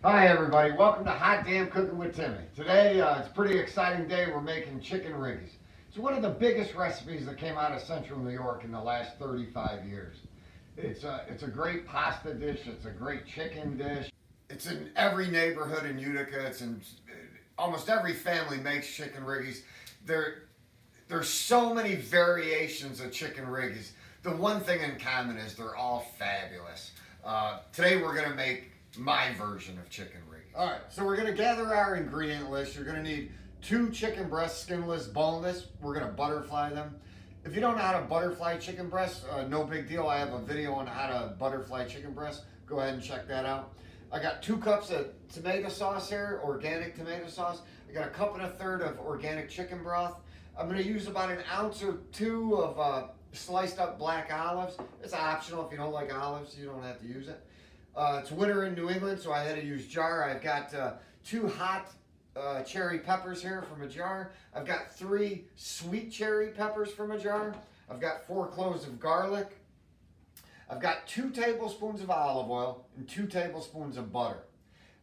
Hi everybody, welcome to Hot Damn Cooking with Timmy. Today it's a pretty exciting day. We're making chicken riggies. It's one of the biggest recipes that came out of Central New York in the last 35 years. It's a great pasta dish. It's a great chicken dish. It's in every neighborhood in Utica. It's in almost every family makes chicken riggies. There's so many variations of chicken riggies. The one thing in common is they're all fabulous. Today we're going to make my version of chicken riggies. All right, so we're going to gather our ingredient list. You're going to need 2 chicken breasts, skinless, boneless. We're going to butterfly them. If you don't know how to butterfly chicken breasts, no big deal. I have a video on how to butterfly chicken breasts. Go ahead and check that out. I got 2 cups of tomato sauce here, organic tomato sauce. I got 1 1/4 cups of organic chicken broth. I'm going to use about 1 ounce or 2 of sliced up black olives. It's optional. If you don't like olives, you don't have to use it. It's winter in New England, so I had to use jar. I've got 2 hot cherry peppers here from a jar. I've got 3 sweet cherry peppers from a jar. I've got 4 cloves of garlic. I've got 2 tablespoons of olive oil and 2 tablespoons of butter.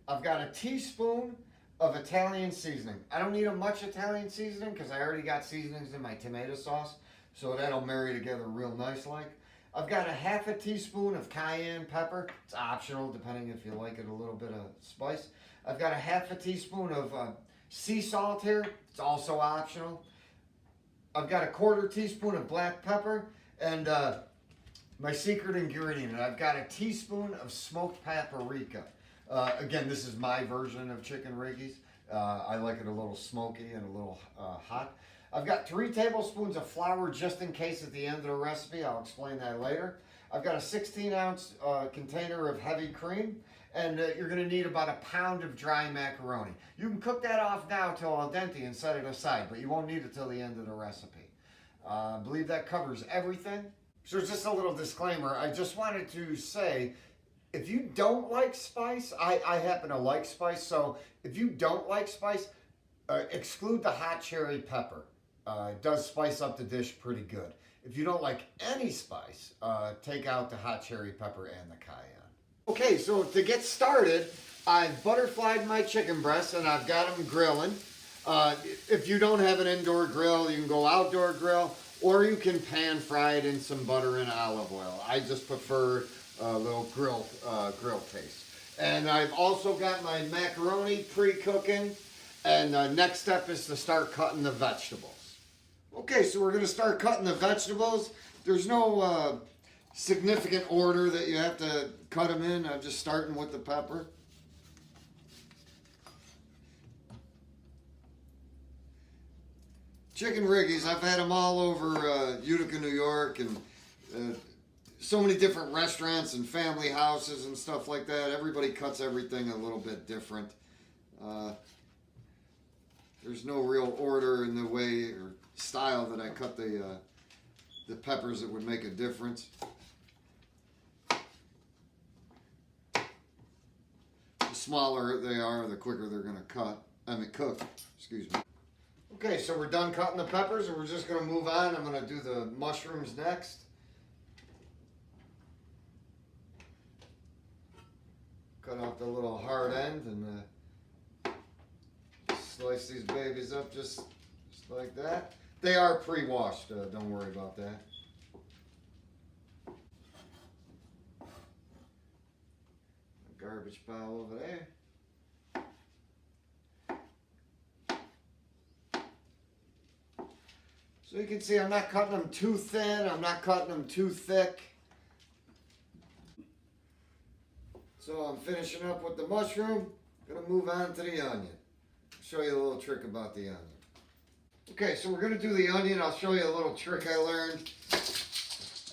I've got a teaspoon of Italian seasoning. I don't need much Italian seasoning because I already got seasonings in my tomato sauce, so that'll marry together real nice like. I've got 1/2 teaspoon of cayenne pepper. It's optional depending if you like it a little bit of spice. I've got 1/2 teaspoon of sea salt here. It's also optional. I've got 1/4 teaspoon of black pepper and my secret ingredient. I've got 1 teaspoon of smoked paprika. Again, this is my version of chicken riggies. I like it a little smoky and a little hot. I've got 3 tablespoons of flour just in case at the end of the recipe. I'll explain that later. I've got a 16-ounce container of heavy cream, and you're going to need about 1 pound of dry macaroni. You can cook that off now till al dente and set it aside, but you won't need it till the end of the recipe. I believe that covers everything. So just a little disclaimer. I just wanted to say, if you don't like spice, I happen to like spice, so if you don't like spice, exclude the hot cherry pepper. It does spice up the dish pretty good. If you don't like any spice, take out the hot cherry pepper and the cayenne. Okay, so to get started, I've butterflied my chicken breasts and I've got them grilling. If you don't have an indoor grill, you can go outdoor grill, or you can pan fry it in some butter and olive oil. I just prefer a little grill taste. And I've also got my macaroni pre-cooking, and the next step is to start cutting the vegetables. Okay, so we're going to start cutting the vegetables. There's no significant order that you have to cut them in. I'm just starting with the pepper. Chicken riggies, I've had them all over Utica, New York, and so many different restaurants and family houses and stuff like that. Everybody cuts everything a little bit different. There's no real order in the way or style that I cut the peppers that would make a difference. The smaller they are, the quicker they're going to cook. Excuse me. Okay, so we're done cutting the peppers, and we're just going to move on. I'm going to do the mushrooms next. Cut off the little hard end and slice these babies up just like that. They are pre-washed, don't worry about that. Garbage pile over there. So you can see I'm not cutting them too thin, I'm not cutting them too thick. So I'm finishing up with the mushroom. Gonna move on to the onion. Show you a little trick about the onion. Okay, so we're gonna do the onion. I'll show you a little trick I learned.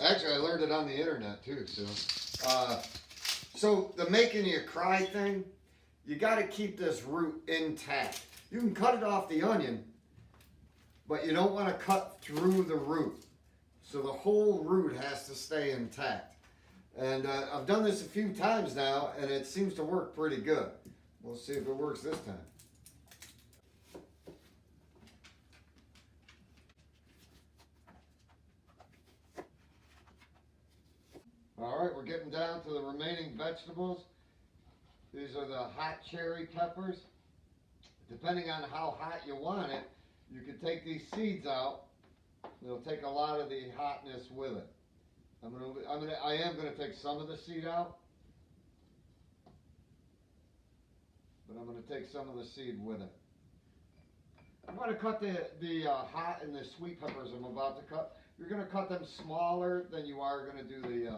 Actually, I learned it on the internet too. So the making you cry thing, you gotta keep this root intact. You can cut it off the onion, but you don't wanna cut through the root. So the whole root has to stay intact. And I've done this a few times now, and it seems to work pretty good. We'll see if it works this time. All right, we're getting down to the remaining vegetables. These are the hot cherry peppers. Depending on how hot you want it, you can take these seeds out. It'll take a lot of the hotness with it. I am gonna take some of the seed out, but I'm gonna take some of the seed with it. I'm gonna cut the hot and the sweet peppers I'm about to cut. You're gonna cut them smaller than you are gonna do the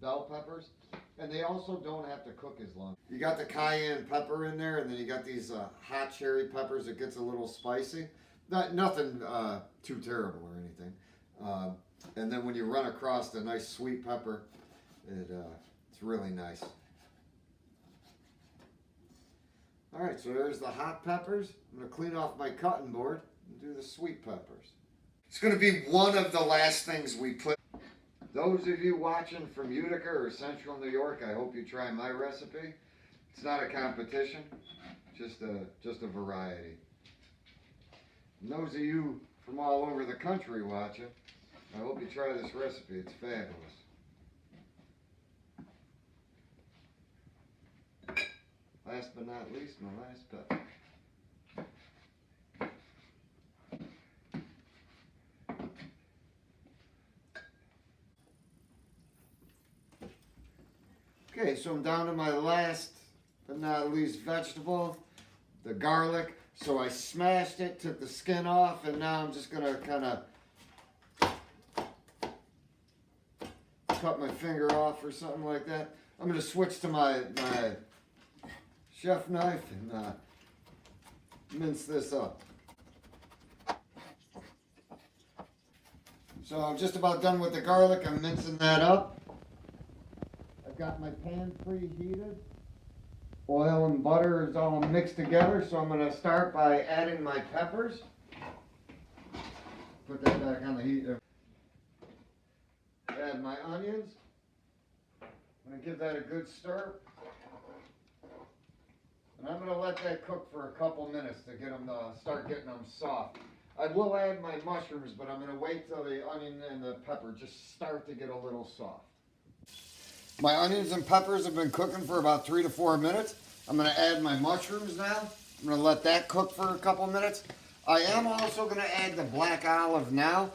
bell peppers, and they also don't have to cook as long. You got the cayenne pepper in there, and then you got these hot cherry peppers. It gets a little spicy. Nothing too terrible or anything. And then when you run across the nice sweet pepper, it's really nice. All right, so there's the hot peppers. I'm gonna clean off my cutting board and do the sweet peppers. It's gonna be one of the last things we put. Those of you watching from Utica or Central New York, I hope you try my recipe. It's not a competition, just a variety. And those of you from all over the country watching, I hope you try this recipe. It's fabulous. Last but not least, my last pepper. Okay, so I'm down to my last but not least vegetable, the garlic. So I smashed it, took the skin off, and now I'm just gonna kind of cut my finger off or something like that. I'm gonna switch to my chef knife and mince this up. So I'm just about done with the garlic. I'm mincing that up. I've got my pan preheated. Oil and butter is all mixed together, so I'm going to start by adding my peppers. Put that back on the heat. Add my onions. I'm going to give that a good stir. And I'm going to let that cook for a couple minutes to get them start getting them soft. I will add my mushrooms, but I'm going to wait till the onion and the pepper just start to get a little soft. My onions and peppers have been cooking for about 3 to 4 minutes. I'm going to add my mushrooms now. I'm going to let that cook for a couple minutes. I am also going to add the black olive now.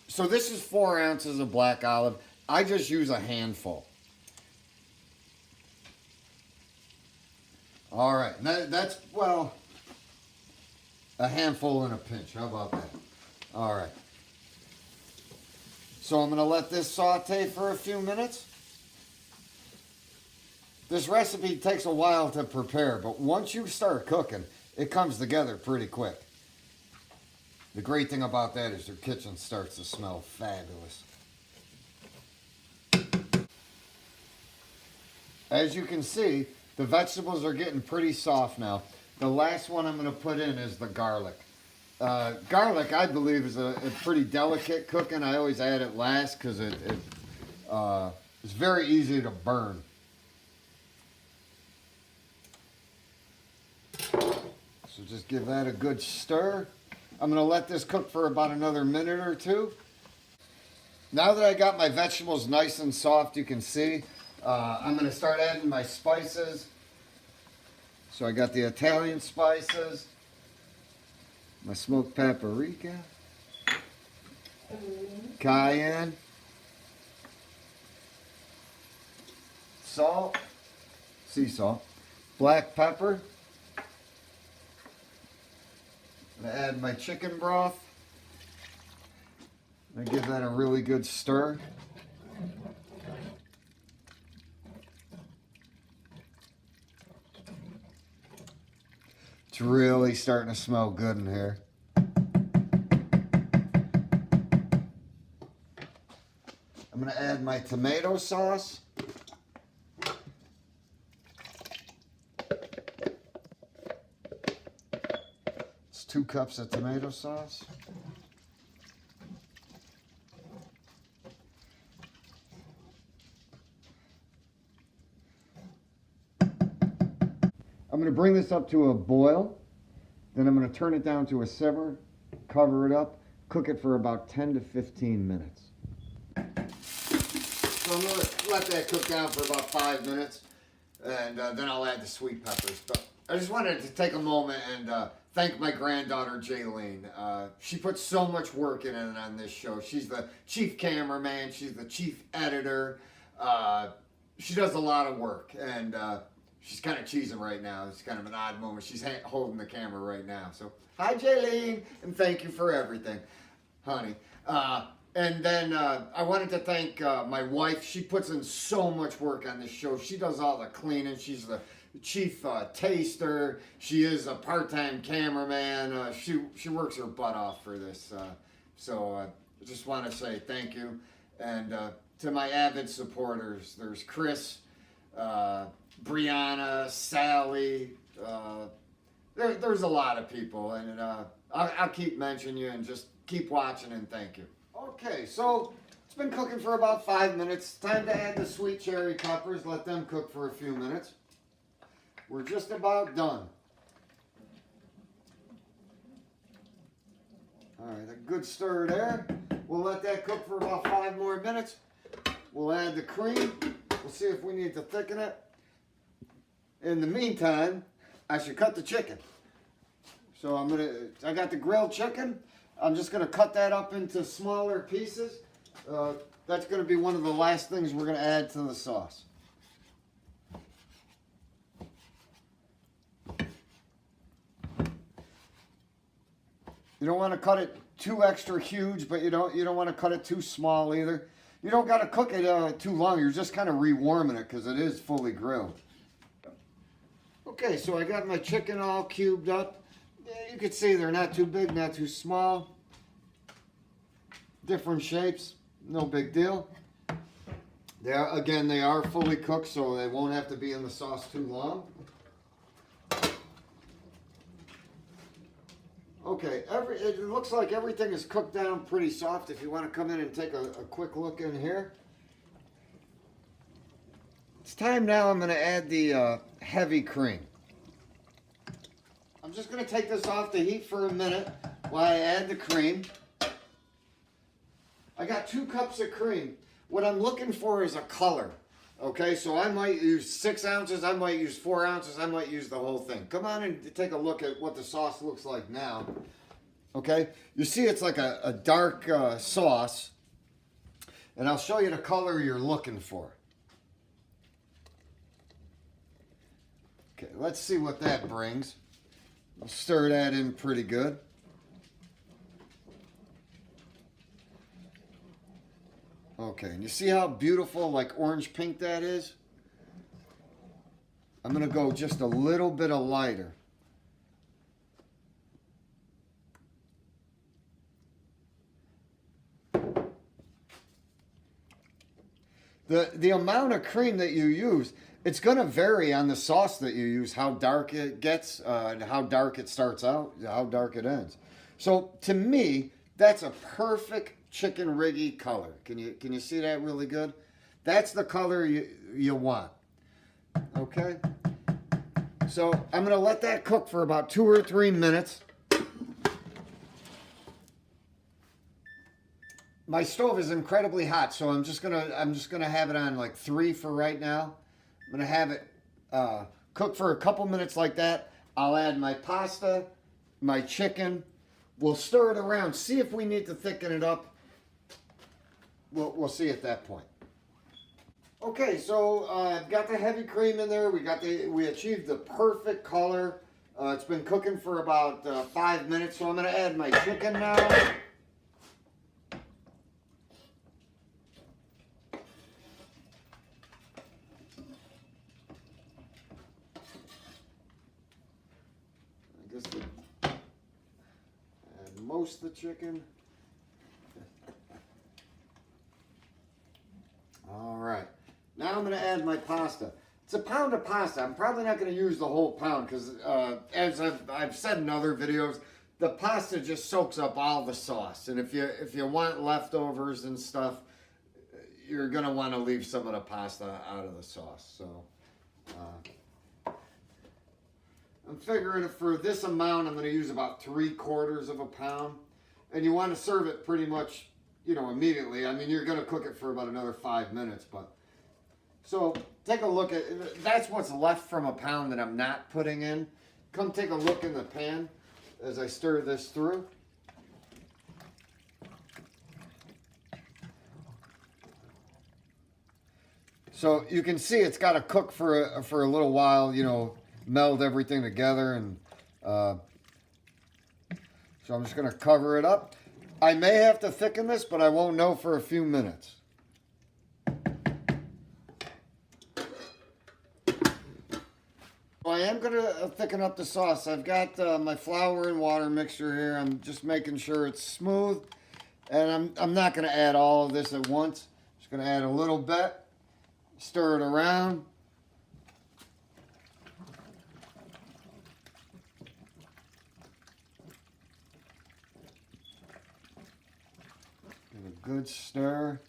So this is 4 ounces of black olive. I just use a handful. All right, that's, well, a handful and a pinch. How about that? All right. So I'm going to let this saute for a few minutes. This recipe takes a while to prepare, but once you start cooking, it comes together pretty quick. The great thing about that is your kitchen starts to smell fabulous. As you can see, the vegetables are getting pretty soft now. The last one I'm going to put in is the garlic. Garlic, I believe, is a pretty delicate cooking. I always add it last because it's very easy to burn. So just give that a good stir. I'm going to let this cook for about another minute or two. Now that I got my vegetables nice and soft, you can see, I'm going to start adding my spices. So I got the Italian spices, my smoked paprika, cayenne, salt, sea salt, black pepper. I'm going to add my chicken broth. And give that a really good stir. It's really starting to smell good in here. I'm going to add my tomato sauce. It's 2 cups of tomato sauce. I'm going to bring this up to a boil, then I'm going to turn it down to a simmer, cover it up, cook it for about 10 to 15 minutes. So I'm going to let that cook down for about 5 minutes. and then I'll add the sweet peppers. But I just wanted to take a moment and thank my granddaughter Jaylene. She puts so much work in it on this show. She's the chief cameraman. She's the chief editor. She does a lot of work, and she's kind of cheesing right now. It's kind of an odd moment. She's holding the camera right now. So hi Jaylene, and thank you for everything, honey. And then I wanted to thank my wife. She puts in so much work on this show. She does all the cleaning. She's the chief taster. She is a part-time cameraman. She works her butt off for this. So I just want to say thank you. And to my avid supporters, there's Chris, Brianna, Sally. There's a lot of people. And I'll keep mentioning you and just keep watching and thank you. Okay, so it's been cooking for about 5 minutes. Time to add the sweet cherry peppers. Let them cook for a few minutes. We're just about done. All right, a good stir there. We'll let that cook for about 5 more minutes. We'll add the cream. We'll see if we need to thicken it. In the meantime, I should cut the chicken. So I got the grilled chicken. I'm just going to cut that up into smaller pieces. That's going to be one of the last things we're going to add to the sauce. You don't want to cut it too extra huge, but you don't want to cut it too small either. You don't got to cook it too long. You're just kind of rewarming it because it is fully grilled. Okay, so I got my chicken all cubed up. You can see they're not too big, not too small. Different shapes, no big deal. They are fully cooked, so they won't have to be in the sauce too long. Okay, it looks like everything is cooked down pretty soft. If you want to come in and take a quick look in here. It's time now. I'm going to add the heavy cream. I'm just going to take this off the heat for a minute while I add the cream. I got 2 cups of cream. What I'm looking for is a color. Okay, so I might use 6 ounces, I might use 4 ounces, I might use the whole thing. Come on and take a look at what the sauce looks like now. Okay, you see it's like a dark sauce. And I'll show you the color you're looking for. Okay, let's see what that brings. I'll stir that in pretty good. Okay, and you see how beautiful, like orange pink that is? I'm going to go just a little bit of lighter. The amount of cream that you use, it's going to vary on the sauce that you use, how dark it gets, and how dark it starts out, how dark it ends. So to me, that's a perfect chicken riggy color. Can you see that really good? That's the color you want. Okay? So I'm going to let that cook for about 2 or 3 minutes. My stove is incredibly hot, so I'm just gonna have it on like 3 for right now. I'm gonna have it cook for a couple minutes like that. I'll add my pasta, my chicken. We'll stir it around, see if we need to thicken it up. We'll see at that point. Okay, so I've got the heavy cream in there. We achieved the perfect color. It's been cooking for about 5 minutes, so I'm gonna add my chicken now. And most of the chicken. All right, now I'm going to add my pasta. It's a pound of pasta. I'm probably not going to use the whole pound because as I've said in other videos, the pasta just soaks up all the sauce. And if you want leftovers and stuff, you're going to want to leave some of the pasta out of the sauce. So I'm figuring for this amount, I'm going to use about 3/4 of a pound. And you want to serve it pretty much, immediately. I mean, you're going to cook it for about another 5 minutes, but So take a look at, that's what's left from a pound that I'm not putting in. Come take a look in the pan as I stir this through. So you can see it's got to cook for a little while, you know, meld everything together. And so I'm just going to cover it up. I may have to thicken this, but I won't know for a few minutes. I am going to thicken up the sauce. I've got my flour and water mixture here. I'm just making sure it's smooth. And I'm not going to add all of this at once. Just going to add a little bit. Stir it around. Give it a good stir.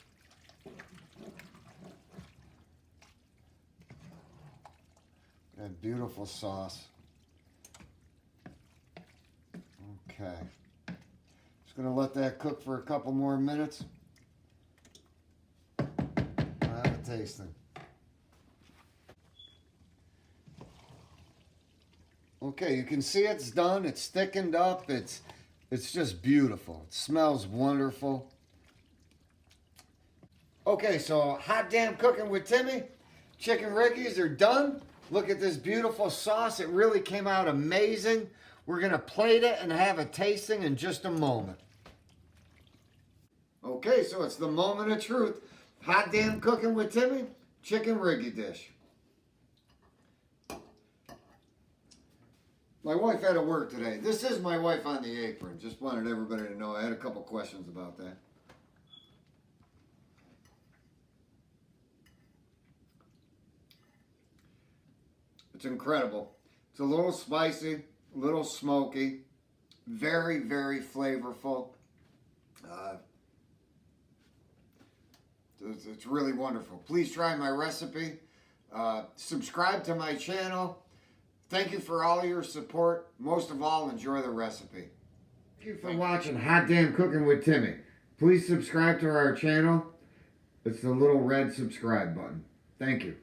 That beautiful sauce. Okay. Just going to let that cook for a couple more minutes. I'll have a tasting. Okay, you can see it's done. It's thickened up. It's just beautiful. It smells wonderful. Okay, so hot damn cooking with Timmy. Chicken riggies are done. Look at this beautiful sauce. It really came out amazing. We're going to plate it and have a tasting in just a moment. Okay, so it's the moment of truth. Hot damn cooking with Timmy. Chicken riggy dish. My wife had to work today. This is my wife on the apron. Just wanted everybody to know. I had a couple questions about that. It's incredible. It's a little spicy, a little smoky, very, very flavorful. It's really wonderful. Please try my recipe. Subscribe to my channel. Thank you for all your support. Most of all, enjoy the recipe. Thank you for watching Hot Damn Cooking with Timmy. Please subscribe to our channel. It's the little red subscribe button. Thank you.